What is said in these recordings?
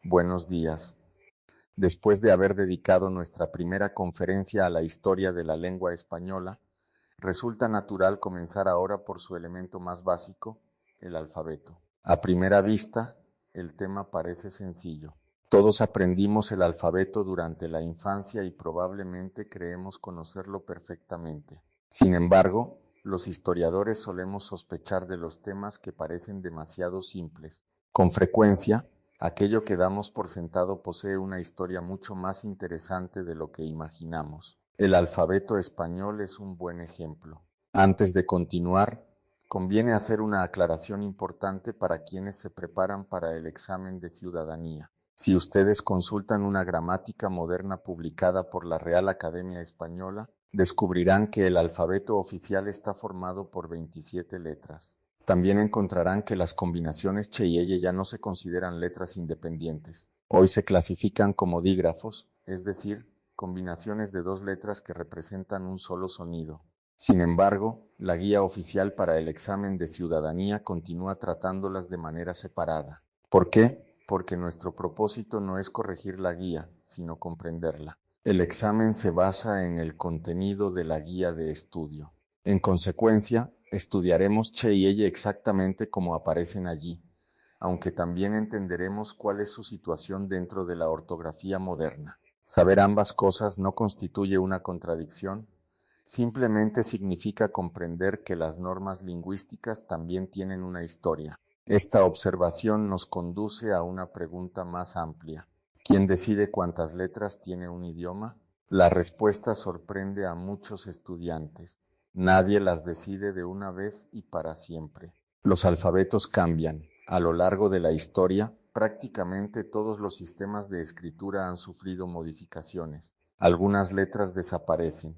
Buenos días. Después de haber dedicado nuestra primera conferencia a la historia de la lengua española, resulta natural comenzar ahora por su elemento más básico, el alfabeto. A primera vista, el tema parece sencillo. Todos aprendimos el alfabeto durante la infancia y probablemente creemos conocerlo perfectamente. Sin embargo, los historiadores solemos sospechar de los temas que parecen demasiado simples. Con frecuencia, aquello que damos por sentado posee una historia mucho más interesante de lo que imaginamos. El alfabeto español es un buen ejemplo. Antes de continuar, conviene hacer una aclaración importante para quienes se preparan para el examen de ciudadanía. Si ustedes consultan una gramática moderna publicada por la Real Academia Española, descubrirán que el alfabeto oficial está formado por 27 letras. También encontrarán que las combinaciones che y elle ya no se consideran letras independientes. Hoy se clasifican como dígrafos, es decir, combinaciones de dos letras que representan un solo sonido. Sin embargo, la guía oficial para el examen de ciudadanía continúa tratándolas de manera separada. ¿Por qué? Porque nuestro propósito no es corregir la guía, sino comprenderla. El examen se basa en el contenido de la guía de estudio. En consecuencia, estudiaremos che y elle exactamente como aparecen allí, aunque también entenderemos cuál es su situación dentro de la ortografía moderna. Saber ambas cosas no constituye una contradicción, simplemente significa comprender que las normas lingüísticas también tienen una historia. Esta observación nos conduce a una pregunta más amplia. ¿Quién decide cuántas letras tiene un idioma? La respuesta sorprende a muchos estudiantes. Nadie las decide de una vez y para siempre. Los alfabetos cambian. A lo largo de la historia, prácticamente todos los sistemas de escritura han sufrido modificaciones. Algunas letras desaparecen,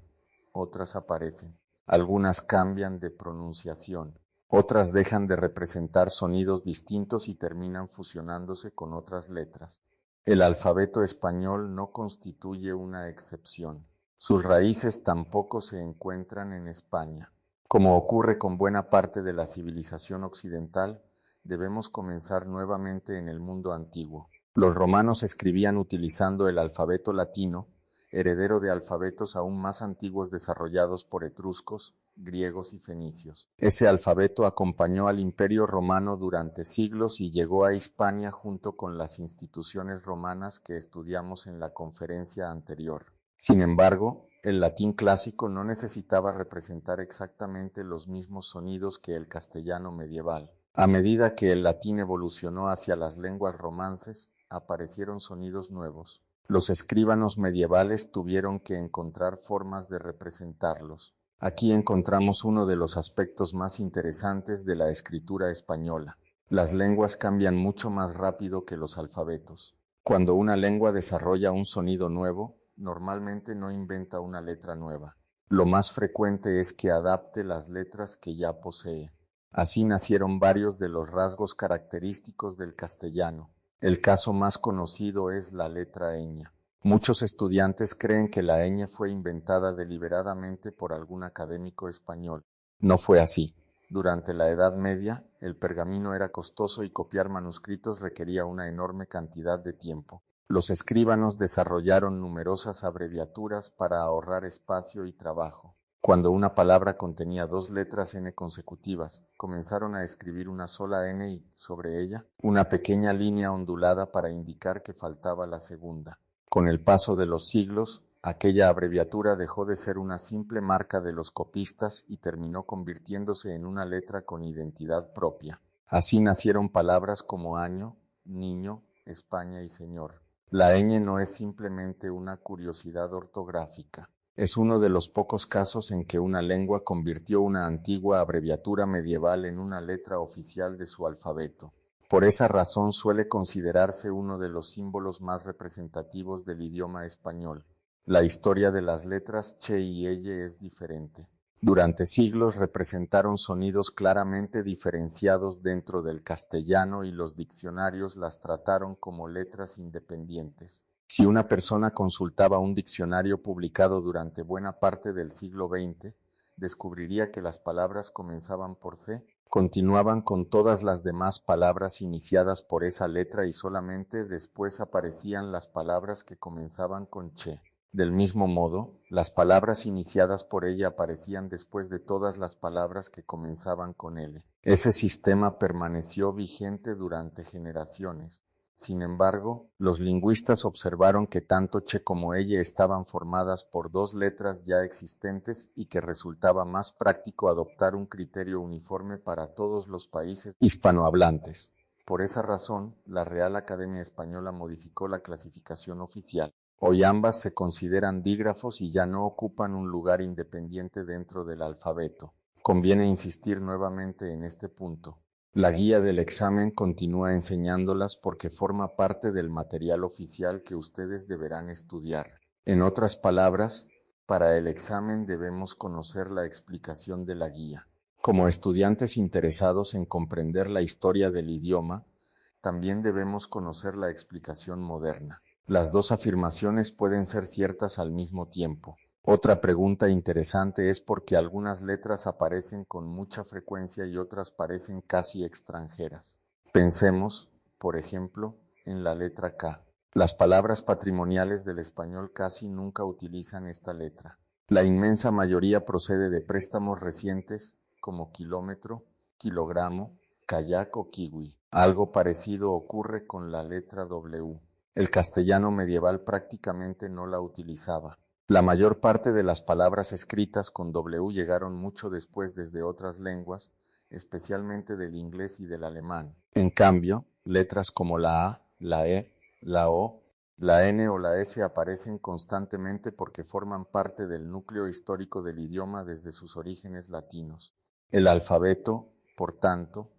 otras aparecen. Algunas cambian de pronunciación, otras dejan de representar sonidos distintos y terminan fusionándose con otras letras. El alfabeto español no constituye una excepción. Sus raíces tampoco se encuentran en España. Como ocurre con buena parte de la civilización occidental, debemos comenzar nuevamente en el mundo antiguo. Los romanos escribían utilizando el alfabeto latino, heredero de alfabetos aún más antiguos desarrollados por etruscos, griegos y fenicios. Ese alfabeto acompañó al Imperio Romano durante siglos y llegó a Hispania junto con las instituciones romanas que estudiamos en la conferencia anterior. Sin embargo, el latín clásico no necesitaba representar exactamente los mismos sonidos que el castellano medieval. A medida que el latín evolucionó hacia las lenguas romances, aparecieron sonidos nuevos. Los escribanos medievales tuvieron que encontrar formas de representarlos. Aquí encontramos uno de los aspectos más interesantes de la escritura española. Las lenguas cambian mucho más rápido que los alfabetos. Cuando una lengua desarrolla un sonido nuevo, normalmente no inventa una letra nueva. Lo más frecuente es que adapte las letras que ya posee. Así nacieron varios de los rasgos característicos del castellano. El caso más conocido es la letra ñ. Muchos estudiantes creen que la ñ fue inventada deliberadamente por algún académico español. No fue así. Durante la Edad Media, el pergamino era costoso y copiar manuscritos requería una enorme cantidad de tiempo. Los escribanos desarrollaron numerosas abreviaturas para ahorrar espacio y trabajo. Cuando una palabra contenía dos letras n consecutivas, comenzaron a escribir una sola n y, sobre ella, una pequeña línea ondulada para indicar que faltaba la segunda. Con el paso de los siglos, aquella abreviatura dejó de ser una simple marca de los copistas y terminó convirtiéndose en una letra con identidad propia. Así nacieron palabras como año, niño, España y señor. La ñ no es simplemente una curiosidad ortográfica. Es uno de los pocos casos en que una lengua convirtió una antigua abreviatura medieval en una letra oficial de su alfabeto. Por esa razón suele considerarse uno de los símbolos más representativos del idioma español. La historia de las letras che y elle es diferente. Durante siglos representaron sonidos claramente diferenciados dentro del castellano y los diccionarios las trataron como letras independientes. Si una persona consultaba un diccionario publicado durante buena parte del siglo XX, descubriría que las palabras comenzaban por C, Continuaban con todas las demás palabras iniciadas por esa letra y solamente después aparecían las palabras que comenzaban con che. Del mismo modo, las palabras iniciadas por ella aparecían después de todas las palabras que comenzaban con L. Ese sistema permaneció vigente durante generaciones. Sin embargo, los lingüistas observaron que tanto che como elle estaban formadas por dos letras ya existentes y que resultaba más práctico adoptar un criterio uniforme para todos los países hispanohablantes. Por esa razón, la Real Academia Española modificó la clasificación oficial. Hoy ambas se consideran dígrafos y ya no ocupan un lugar independiente dentro del alfabeto. Conviene insistir nuevamente en este punto. La guía del examen continúa enseñándolas porque forma parte del material oficial que ustedes deberán estudiar. En otras palabras, para el examen debemos conocer la explicación de la guía. Como estudiantes interesados en comprender la historia del idioma, también debemos conocer la explicación moderna. Las dos afirmaciones pueden ser ciertas al mismo tiempo. Otra pregunta interesante es por qué algunas letras aparecen con mucha frecuencia y otras parecen casi extranjeras. Pensemos, por ejemplo, en la letra K. Las palabras patrimoniales del español casi nunca utilizan esta letra. La inmensa mayoría procede de préstamos recientes como kilómetro, kilogramo, kayak o kiwi. Algo parecido ocurre con la letra W. El castellano medieval prácticamente no la utilizaba. La mayor parte de las palabras escritas con W llegaron mucho después desde otras lenguas, especialmente del inglés y del alemán. En cambio, letras como la A, la E, la O, la N o la S aparecen constantemente porque forman parte del núcleo histórico del idioma desde sus orígenes latinos. El alfabeto, por tanto,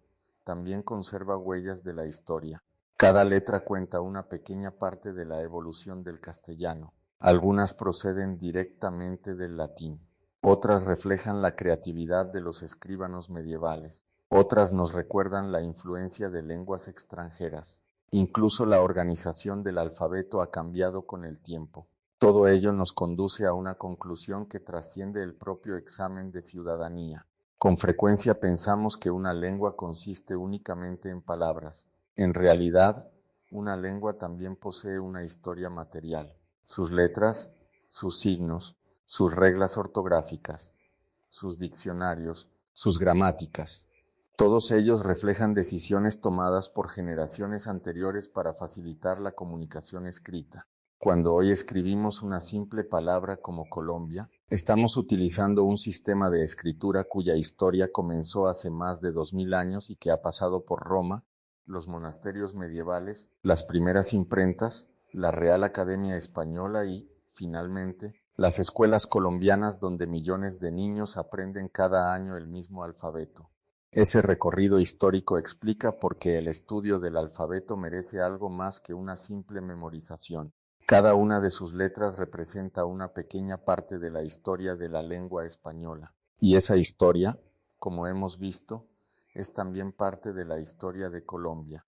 también conserva huellas de la historia. Cada letra cuenta una pequeña parte de la evolución del castellano. Algunas proceden directamente del latín. Otras reflejan la creatividad de los escribanos medievales. Otras nos recuerdan la influencia de lenguas extranjeras. Incluso la organización del alfabeto ha cambiado con el tiempo. Todo ello nos conduce a una conclusión que trasciende el propio examen de ciudadanía. Con frecuencia pensamos que una lengua consiste únicamente en palabras. En realidad, una lengua también posee una historia material. Sus letras, sus signos, sus reglas ortográficas, sus diccionarios, sus gramáticas. Todos ellos reflejan decisiones tomadas por generaciones anteriores para facilitar la comunicación escrita. Cuando hoy escribimos una simple palabra como Colombia, estamos utilizando un sistema de escritura cuya historia comenzó hace más de 2000 años y que ha pasado por Roma, los monasterios medievales, las primeras imprentas, la Real Academia Española y, finalmente, las escuelas colombianas donde millones de niños aprenden cada año el mismo alfabeto. Ese recorrido histórico explica por qué el estudio del alfabeto merece algo más que una simple memorización. Cada una de sus letras representa una pequeña parte de la historia de la lengua española. Y esa historia, como hemos visto, es también parte de la historia de Colombia.